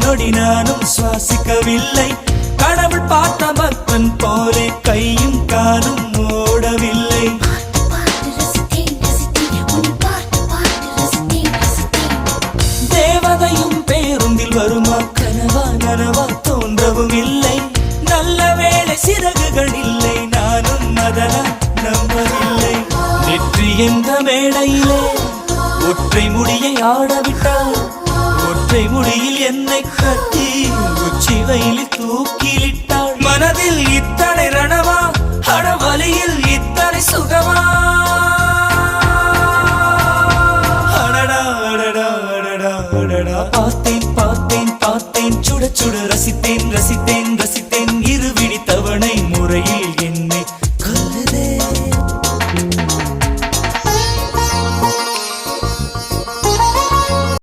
நொடி நானும் சுவாசிக்கவில்லை. கடவுள் பார்த்த பக்தன் போலே கையும் காலும் ஓடவில்லை. தேவதையும் பேருந்தில் வருமா, கனவா நனவா தோன்றவும் இல்லை. நல்ல வேளை சிறகுகள் இல்லை, நானும் அதனால் நம்பவில்லை. நெற்றி என்ற மேடையிலே ஒற்றை முடியை ஆடவிட்டார். ஒற்றை முடியில் என்னை கட்டி உச்சி வயலில் தூக்கிலிட்டாள். மனதில் இத்தனை ரணமா, அடவலியில் இத்தனை சுகமா. அடடா அடடா அடடா அடடா. பார்த்தேன் பார்த்தேன் பார்த்தேன், சுட சுட ரசித்தேன் ரசித்தேன்.